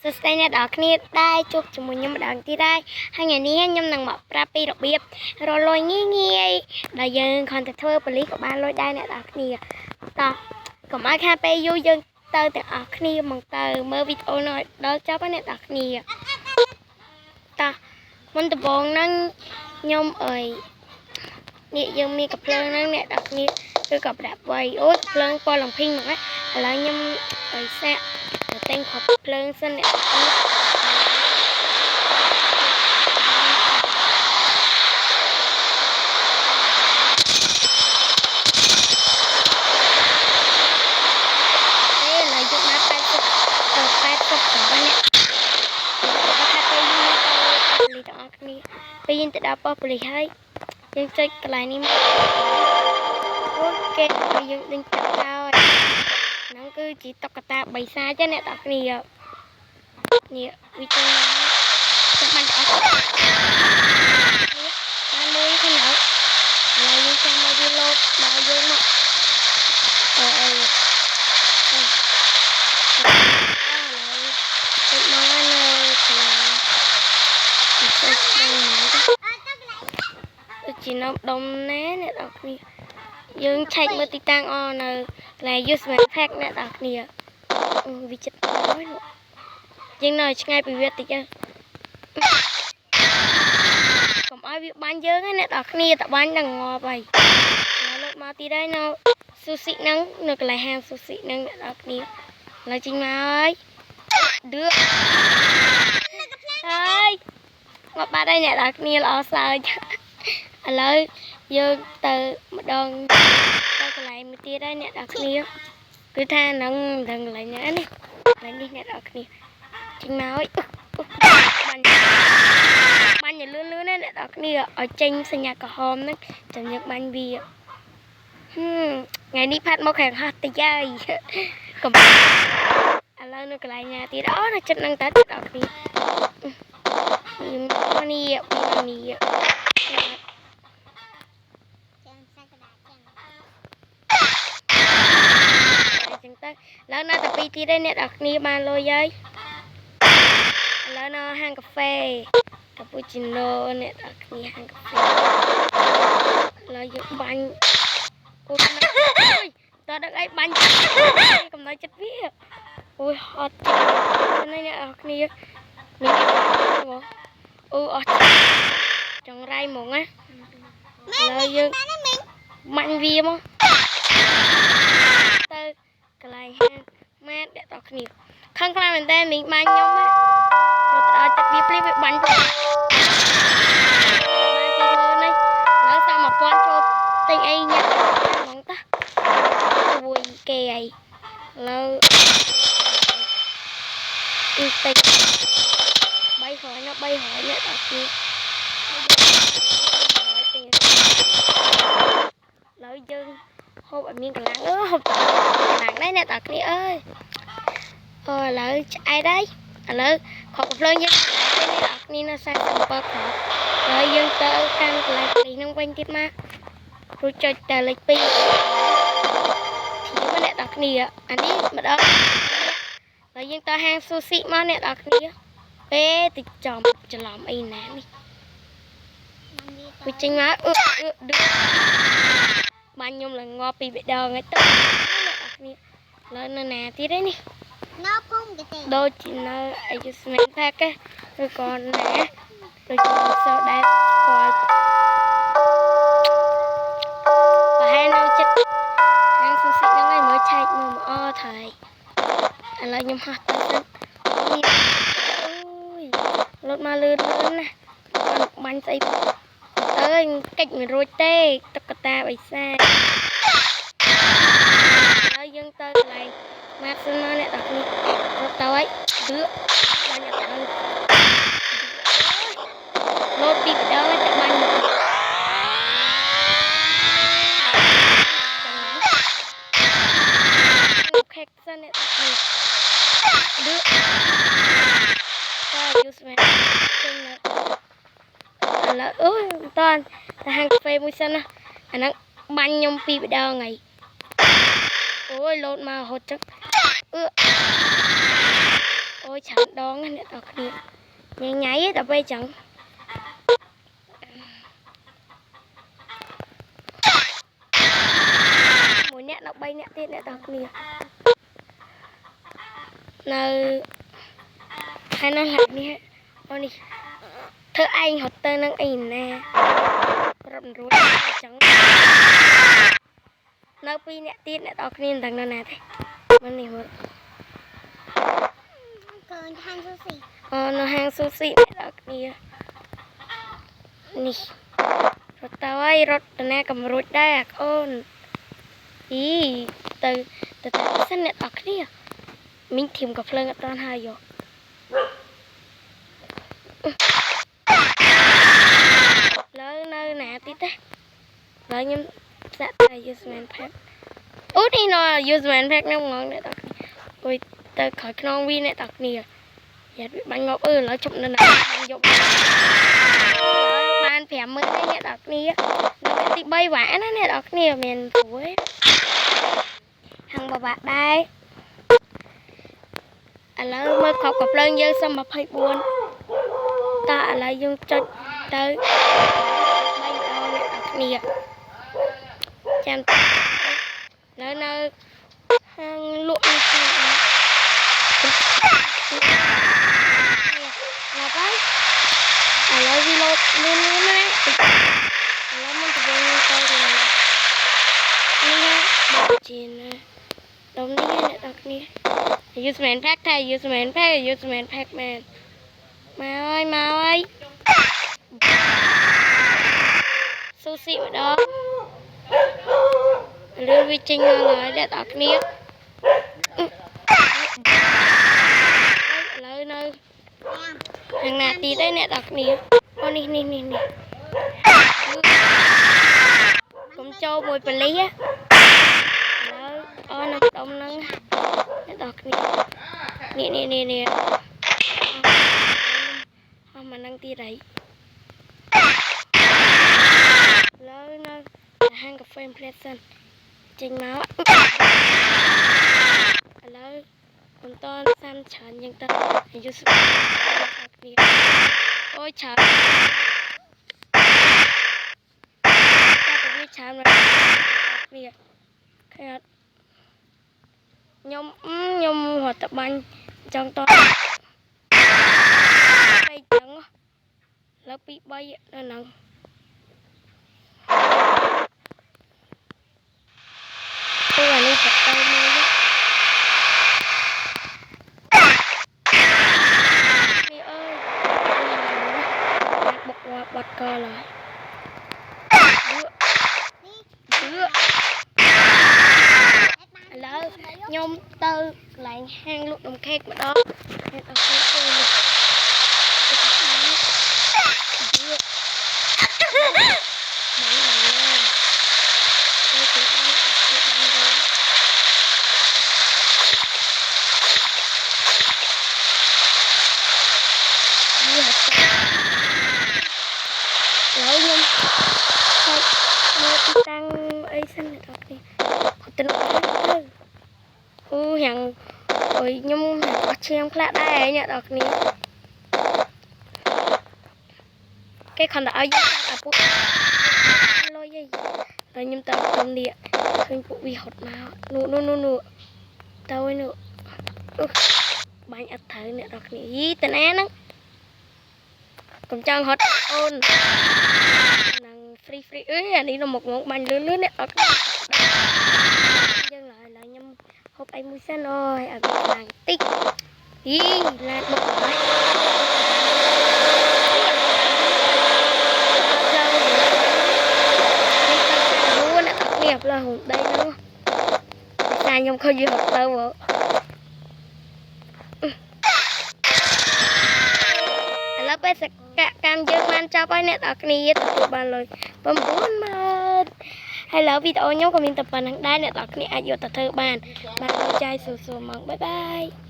សួស្តីអ្នកនរគ្នាដែរជួបជាមួយខ្ញុំម្ដងទៀតហើយថ្ងៃនេះខ្ញុំនឹងមកប្រាប់ពីរបៀបរលុយងាយដែលយើងគ្រាន់តែធ្វើប៉ូលីសក៏បានលុយដែរអ្នកនរគ្នាតោះកុំឲ្យខាតពេលយូរយើងទៅទាំងអស់គ្នាមកទៅមើលវីដេអូនោះដល់ចប់ហើយអ្នកនរគ្នាតោះមុនដំបូងហ្នឹងខ្ញុំនេះយើងមានកាភ្លើងហ្នឹងអ្នកនរគ្នាគឺក៏ប្រាប់ໄວអូយកាភ្លើងពណ៌លំភីងមកឥឡូវខ្ញុំសាក់តែងខប់ភ្លើងសិនអ្នកនរគ្នាពេលយើងទៅដល់ប៉ុស្តិ៍ប៉ូលីសហើយយើងចុចកន្លែងនេះមកអូខេយើងដេញចាប់ហើយហ្នឹងគឺជាតុក្កតាបិសាចអ្នកនរគ្នានេះវាចេញចាំបាញ់អស់បានលុយទៅណាហើយយើងចាំមកវាលោតដល់យើងមកអូអីទៅមកនៅកន្លែងជានៅដុំណាអ្នកនរគ្នាយើងឆែកមើលទីតាំងអនៅកន្លែង user pack អ្នកនរគ្នាវាចិត្តហើយយើងនៅឆ្ងាយពីវាតិចទៅកុំឲ្យវាបាញ់យើងណាអ្នកនរគ្នាតបាញ់ដល់ងាប់ហើយលើកមកទីដែរនៅស៊ូស៊ីហ្នឹងនៅកន្លែងហាងស៊ូស៊ីហ្នឹងអ្នកនរគ្នាឡើយចេញមកហើយដឺហើយមកបាត់ហើយអ្នកនរគ្នាល្អសើចឥឡូវយើងទៅម្ដងទៅកន្លែងមួយទៀតហើយអ្នកនរគ្នាគឺថានឹងកន្លែងណានេះកន្លែងនេះអ្នកនរគ្នាចេញមកហើយបាញ់លឿនណាអ្នកនរគ្នាឲ្យចេញសញ្ញាក្រហមហ្នឹងចាំយើងបាញ់វាថ្ងៃនេះផាត់មកខាងហោះតិចហើយកុំឥឡូវនៅកន្លែងណាទៀតអូនៅចិត្តហ្នឹងតើអ្នកនរគ្នានេះចឹងទៅឥឡូវនៅតែពីរទៀតទេអ្នកនរគ្នាបានលុយហើយឥឡូវនៅហាងកាហ្វេកាពូជីណូអ្នកនរគ្នាហាងកាហ្វេឥឡូវយើងបាញ់អូយតើដឹកអីបាញ់កំណត់ចិត្តវាអូយហត់នេះអ្នកនរគ្នានេះអូអត់ចង់រៃហ្មងណាឥឡូវយើងបាញ់វាមកទៅកន្លែងហាងម៉ាតអ្នកនរគ្នាខឹងខ្លាំងមែនតើមីងបាញ់ខ្ញុំណាចូលទៅដល់ចិត្តវាភ្លាមវាបាញ់ទៅបានពីលើនេះឡើងសាក់1000ចូលទិញអីញ៉ាំហ្មងតាជួយគេអីលើអ៊ីតិច300ណា300អ្នកដល់គ្នាឡើយយើងហូបឲ្យមានកន្លងហូបកន្លងដែរអ្នកដល់គ្នាអើយឥឡូវឆ្អែតហើយឥឡូវខកភ្លើងយើងអ្នកដល់គ្នានៅសាច់7គ្រាប់ហើយយើងទៅកាន់កន្លែងនេះនឹងវិញទៀតមកគ្រូចុចតែលេខ2ធីមអ្នកដល់គ្នាអានេះម្ដងហើយយើងទៅហាងស៊ូស៊ីមកអ្នកដល់គ្នាពេលតិចចំច្រឡំអីណានេះវាចេញមកបាញ់ខ្ញុំឡើងងាប់ពីបេះដូងហើយទៅអ្នកដល់គ្នាលើនៅណាទៀតទេនេះនៅភូមិគេទេដូចជានៅអាយុស្មានផាកឬក៏ណាដូចជាសូដែរគាត់ប្រហែលនៅចិត្តហាងស៊ូស៊ីហ្នឹងហើយមើលឆែកមើលមកថៃឥឡូវខ្ញុំហោះទៅអូយលុតមកលឿនណាបាញ់ស្អីអើយកិច្ចមិនរួចទេតុក្កតាបិសាចហើយយើងទៅកន្លែងម៉ាត់សិនមកអ្នកដល់គ្នារត់ទៅហើយលឿបាញ់អត់ទៅលោតពីម្ដងទៅបាញ់ខេកសិនអ្នកដល់គ្នាលឿទៅយូស្មែនចេញឥឡូវអូយមិនតាន់ទៅហាងកាហ្វេមួយសិនណាអាហ្នឹងបាញ់ខ្ញុំពីម្ដងហើយអូយលោតមករហូតចឹងអូ ôi chẳng đón nè tao kia nhảy nhảy tao bay chẳng mỗi nè nó bay nè tiết nè tao kia nơi hay nó làm đi ôi đi thưa anh học tên năng in nè rầm rối chẳng nơi pi nè tiết nè tao kia thằng nào nè thế mình đi một còn hang sushi nó hang sushi nè tao kia nè rồi tao ấy rồi nè cầm rối đây con ý từ từ từ sân nè tao kia mình tìm cặp lưng ở trên hai rồi lỡ nơi nè tí thế lỡ nhưng sẽ tay useman pack út đi nó useman pack nó ngon nè tao ôi tao khỏi non vi nè tao nè giờ bị bánh ngọt lỡ chụp nên là bánh dụng ban phèm mới nè tao nè nó bị tí bay vả nó nè tao nè mình thối thằng bà bạn đây lỡ mới khóc cặp lưng dơ xong mà phải buồn ta là dùng cho tới bay to nè chăm lỡ nơi hang lụa là đấy lỡ vi lô lên lên đấy lỡ mình phải lên coi rồi nè bật chìn đúng nè đặc nè useman pack thay useman pack man mau ơi sushi ở đó lưu vi trinh nói để tao kia lời nơi hàng nào tí đây nè tao kia con đi cũng cho mùi bì lý á lời nó đông nâng nè tao kia nè mà năng ti đấy lỡ nó hang cà phê pleasant trình máu lỡ con to xăm chán nhưng ta ôi chán ta cũng biết chán rồi nhom hoạt tập banh trong to bay trắng lỡ bị bay nó nặng tôi là đi chặt tay mua đi ơi bật qua bật cờ lại lỡ nhôm tơ lại hang lúc đồng khe của đó hang ở phía tôi này lỡ nhung sao tăng ấy xanh này thật đi tình hàng ôi nhung có xem khác đây nhá đọc ní cái con đã ở dưới à bút lôi gì rồi nhung tao cầm điện khơi cụ bị hột nào nụ tao ấy nụ bánh ăn thử nè đọc ní tên én á còn trang hot ôn nàng free ơi anh đi là một món bánh lớn nè đọc dân lại nhâm hộp anh mua xanh rồi ở bên làng tích ý là một cái nghiệp là hùng đây nó sai nhom không gì học đâu vợ lớp bây giờ cam dương man cho bay nè ở cái tập bàn lời bấm bốn mà hay là video nhóm của mình tập bàn hàng đai nè ở cái ai vô tập thơ bàn bạn trai sù sù mong bye bye